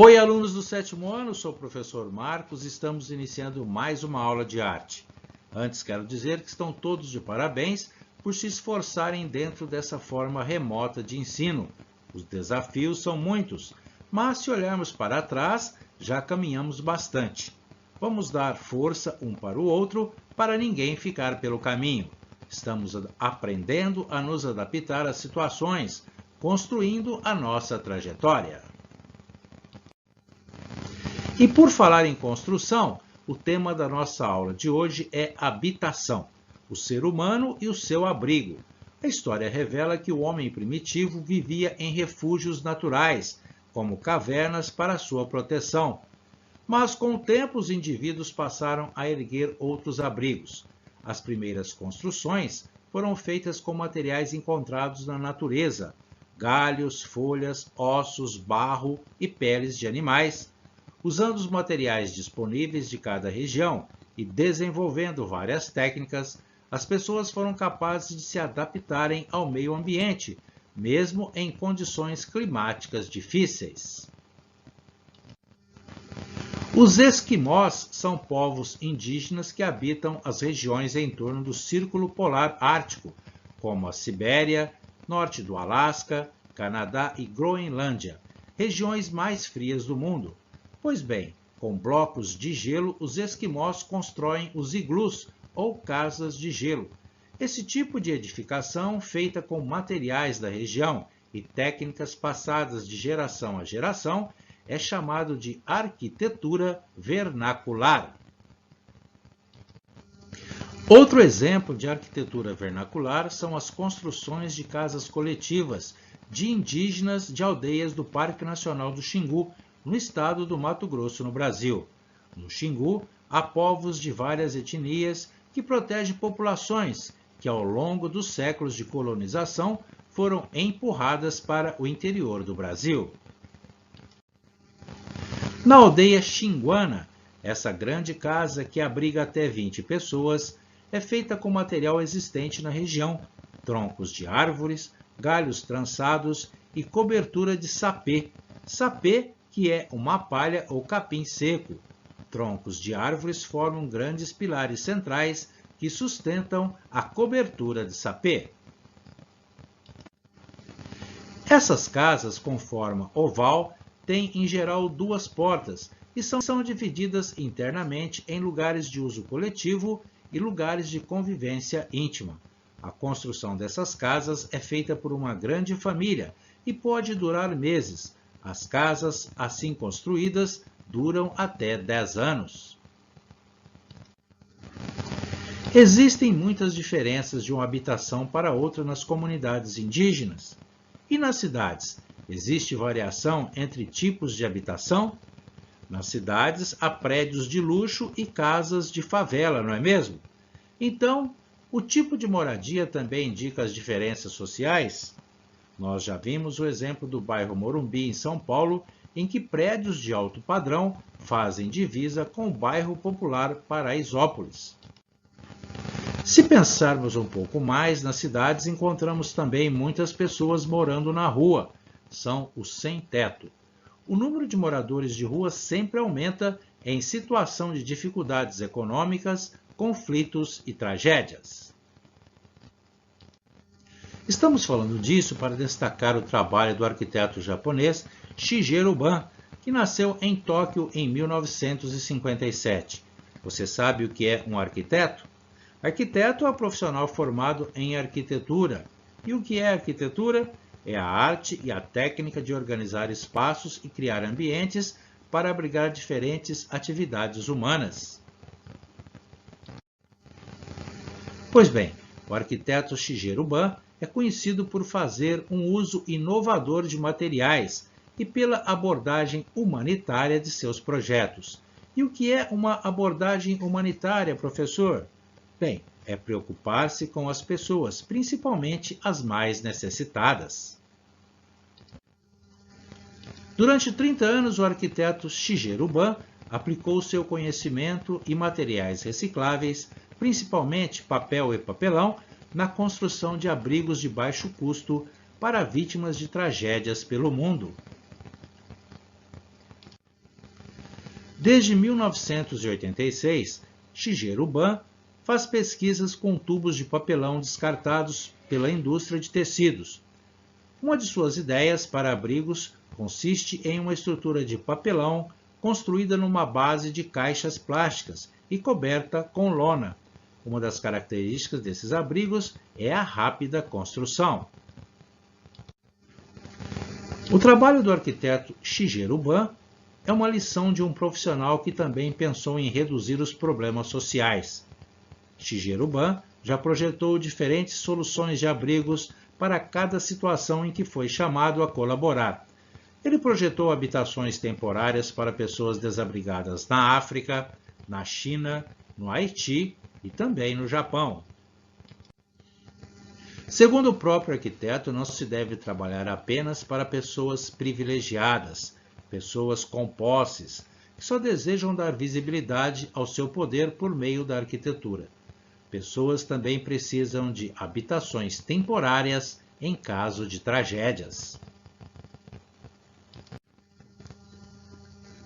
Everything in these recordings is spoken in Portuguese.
Oi, alunos do sétimo ano, sou o professor Marcos e estamos iniciando mais uma aula de arte. Antes, quero dizer que estão todos de parabéns por se esforçarem dentro dessa forma remota de ensino. Os desafios são muitos, mas se olharmos para trás, já caminhamos bastante. Vamos dar força um para o outro para ninguém ficar pelo caminho. Estamos aprendendo a nos adaptar às situações, construindo a nossa trajetória. E por falar em construção, o tema da nossa aula de hoje é habitação, o ser humano e o seu abrigo. A história revela que o homem primitivo vivia em refúgios naturais, como cavernas para sua proteção. Mas com o tempo os indivíduos passaram a erguer outros abrigos. As primeiras construções foram feitas com materiais encontrados na natureza, galhos, folhas, ossos, barro e peles de animais. Usando os materiais disponíveis de cada região e desenvolvendo várias técnicas, as pessoas foram capazes de se adaptarem ao meio ambiente, mesmo em condições climáticas difíceis. Os esquimós são povos indígenas que habitam as regiões em torno do Círculo Polar Ártico, como a Sibéria, norte do Alasca, Canadá e Groenlândia, regiões mais frias do mundo. Pois bem, com blocos de gelo, os esquimós constroem os iglus, ou casas de gelo. Esse tipo de edificação, feita com materiais da região e técnicas passadas de geração a geração, é chamado de arquitetura vernacular. Outro exemplo de arquitetura vernacular são as construções de casas coletivas de indígenas de aldeias do Parque Nacional do Xingu, no estado do Mato Grosso, no Brasil. No Xingu, há povos de várias etnias que protegem populações que, ao longo dos séculos de colonização, foram empurradas para o interior do Brasil. Na aldeia xinguana, essa grande casa, que abriga até 20 pessoas, é feita com material existente na região, troncos de árvores, galhos trançados e cobertura de sapê. Sapê, que é uma palha ou capim seco. Troncos de árvores formam grandes pilares centrais que sustentam a cobertura de sapê. Essas casas com forma oval têm em geral duas portas e são divididas internamente em lugares de uso coletivo e lugares de convivência íntima. A construção dessas casas é feita por uma grande família e pode durar meses. As casas, assim construídas, duram até 10 anos. Existem muitas diferenças de uma habitação para outra nas comunidades indígenas. E nas cidades, existe variação entre tipos de habitação? Nas cidades, há prédios de luxo e casas de favela, não é mesmo? Então, o tipo de moradia também indica as diferenças sociais? Nós já vimos o exemplo do bairro Morumbi, em São Paulo, em que prédios de alto padrão fazem divisa com o bairro popular Paraisópolis. Se pensarmos um pouco mais, nas cidades encontramos também muitas pessoas morando na rua. São os sem-teto. O número de moradores de rua sempre aumenta em situação de dificuldades econômicas, conflitos e tragédias. Estamos falando disso para destacar o trabalho do arquiteto japonês Shigeru Ban, que nasceu em Tóquio em 1957. Você sabe o que é um arquiteto? Arquiteto é um profissional formado em arquitetura. E o que é arquitetura? É a arte e a técnica de organizar espaços e criar ambientes para abrigar diferentes atividades humanas. Pois bem, o arquiteto Shigeru Ban é conhecido por fazer um uso inovador de materiais e pela abordagem humanitária de seus projetos. E o que é uma abordagem humanitária, professor? Bem, é preocupar-se com as pessoas, principalmente as mais necessitadas. Durante 30 anos, o arquiteto Shigeru Ban aplicou seu conhecimento e materiais recicláveis, principalmente papel e papelão, na construção de abrigos de baixo custo para vítimas de tragédias pelo mundo. Desde 1986, Shigeru Ban faz pesquisas com tubos de papelão descartados pela indústria de tecidos. Uma de suas ideias para abrigos consiste em uma estrutura de papelão construída numa base de caixas plásticas e coberta com lona. Uma das características desses abrigos é a rápida construção. O trabalho do arquiteto Shigeru Ban é uma lição de um profissional que também pensou em reduzir os problemas sociais. Shigeru Ban já projetou diferentes soluções de abrigos para cada situação em que foi chamado a colaborar. Ele projetou habitações temporárias para pessoas desabrigadas na África, na China, no Haiti e também no Japão. Segundo o próprio arquiteto, não se deve trabalhar apenas para pessoas privilegiadas, pessoas com posses, que só desejam dar visibilidade ao seu poder por meio da arquitetura. Pessoas também precisam de habitações temporárias em caso de tragédias.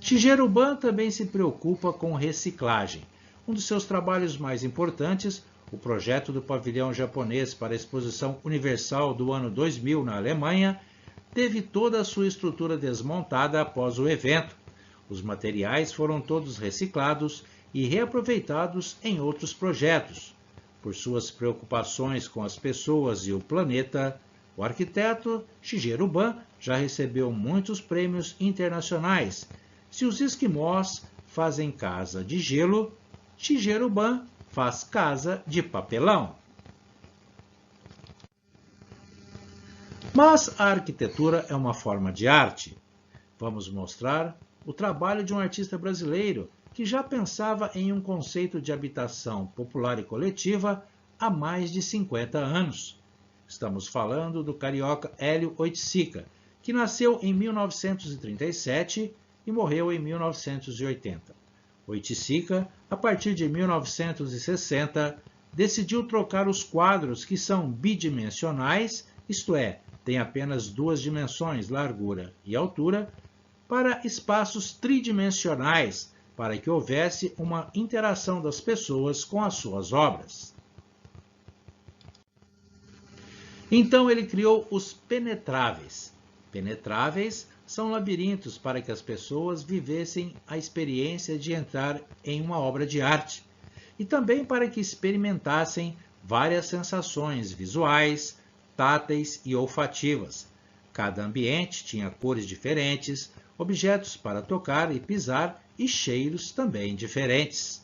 Shigeru Ban também se preocupa com reciclagem. Um dos seus trabalhos mais importantes, o projeto do pavilhão japonês para a Exposição Universal do ano 2000 na Alemanha, teve toda a sua estrutura desmontada após o evento. Os materiais foram todos reciclados e reaproveitados em outros projetos. Por suas preocupações com as pessoas e o planeta, o arquiteto Shigeru Ban já recebeu muitos prêmios internacionais. Se os esquimós fazem casa de gelo, Shigeru Ban faz casa de papelão. Mas a arquitetura é uma forma de arte. Vamos mostrar o trabalho de um artista brasileiro que já pensava em um conceito de habitação popular e coletiva há mais de 50 anos. Estamos falando do carioca Hélio Oiticica, que nasceu em 1937 e morreu em 1980. Oiticica, a partir de 1960, decidiu trocar os quadros que são bidimensionais, isto é, têm apenas duas dimensões, largura e altura, para espaços tridimensionais, para que houvesse uma interação das pessoas com as suas obras. Então ele criou os penetráveis. Penetráveis são labirintos para que as pessoas vivessem a experiência de entrar em uma obra de arte e também para que experimentassem várias sensações visuais, táteis e olfativas. Cada ambiente tinha cores diferentes, objetos para tocar e pisar e cheiros também diferentes.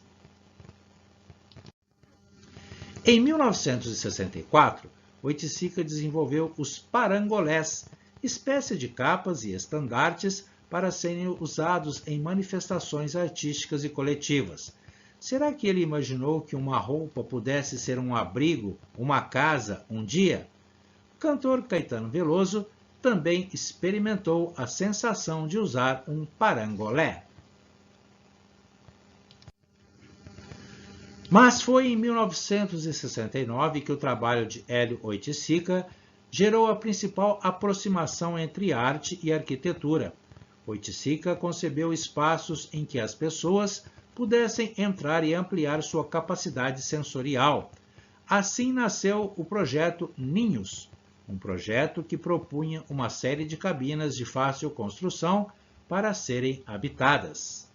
Em 1964, Oiticica desenvolveu os parangolés, espécie de capas e estandartes para serem usados em manifestações artísticas e coletivas. Será que ele imaginou que uma roupa pudesse ser um abrigo, uma casa, um dia? O cantor Caetano Veloso também experimentou a sensação de usar um parangolé. Mas foi em 1969 que o trabalho de Hélio Oiticica gerou a principal aproximação entre arte e arquitetura. Oiticica concebeu espaços em que as pessoas pudessem entrar e ampliar sua capacidade sensorial. Assim nasceu o projeto Ninhos, um projeto que propunha uma série de cabinas de fácil construção para serem habitadas.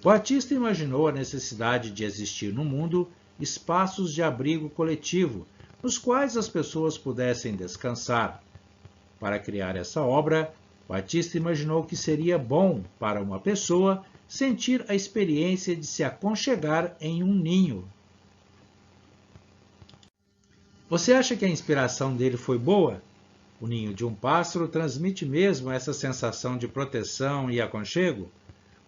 O artista imaginou a necessidade de existir no mundo espaços de abrigo coletivo, nos quais as pessoas pudessem descansar. Para criar essa obra, o artista imaginou que seria bom para uma pessoa sentir a experiência de se aconchegar em um ninho. Você acha que a inspiração dele foi boa? O ninho de um pássaro transmite mesmo essa sensação de proteção e aconchego?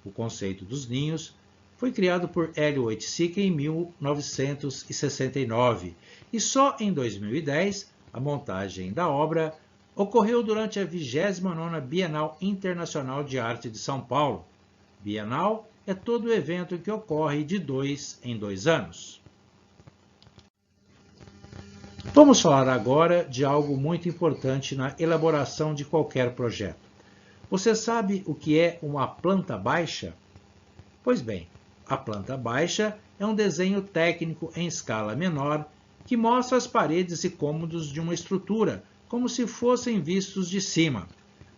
O conceito dos ninhos foi criado por Hélio Oiticica em 1969 e só em 2010 a montagem da obra ocorreu durante a 29ª Bienal Internacional de Arte de São Paulo. Bienal é todo evento que ocorre de 2 em 2 anos. Vamos falar agora de algo muito importante na elaboração de qualquer projeto. Você sabe o que é uma planta baixa? Pois bem, a planta baixa é um desenho técnico em escala menor que mostra as paredes e cômodos de uma estrutura, como se fossem vistos de cima.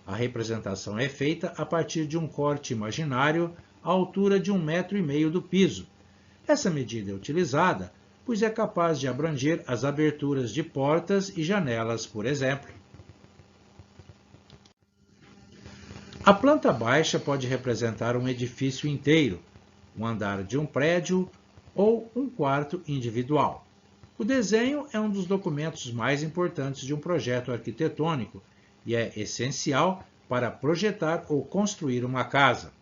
A representação é feita a partir de um corte imaginário à altura de 1,5 m do piso. Essa medida é utilizada, pois é capaz de abranger as aberturas de portas e janelas, por exemplo. A planta baixa pode representar um edifício inteiro, um andar de um prédio ou um quarto individual. O desenho é um dos documentos mais importantes de um projeto arquitetônico e é essencial para projetar ou construir uma casa.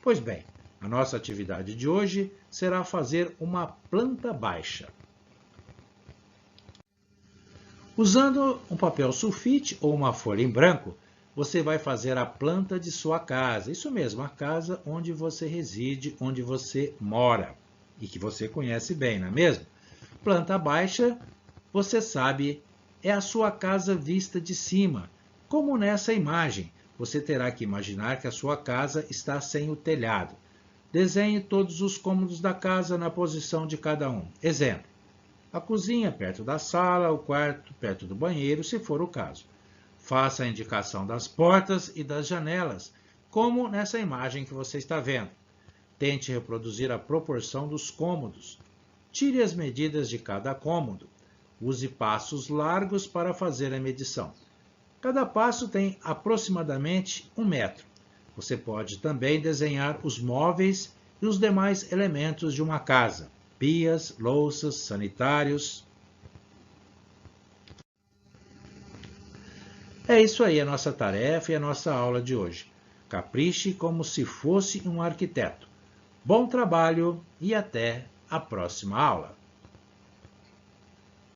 Pois bem, a nossa atividade de hoje será fazer uma planta baixa. Usando um papel sulfite ou uma folha em branco, você vai fazer a planta de sua casa. Isso mesmo, a casa onde você reside, onde você mora e que você conhece bem, não é mesmo? Planta baixa, você sabe, é a sua casa vista de cima. Como nessa imagem, você terá que imaginar que a sua casa está sem o telhado. Desenhe todos os cômodos da casa na posição de cada um. Exemplo: a cozinha perto da sala, o quarto perto do banheiro, se for o caso. Faça a indicação das portas e das janelas, como nessa imagem que você está vendo. Tente reproduzir a proporção dos cômodos. Tire as medidas de cada cômodo. Use passos largos para fazer a medição. Cada passo tem aproximadamente 1 metro. Você pode também desenhar os móveis e os demais elementos de uma casa: pias, louças, sanitários. É isso aí a nossa tarefa e a nossa aula de hoje. Capriche como se fosse um arquiteto. Bom trabalho e até a próxima aula!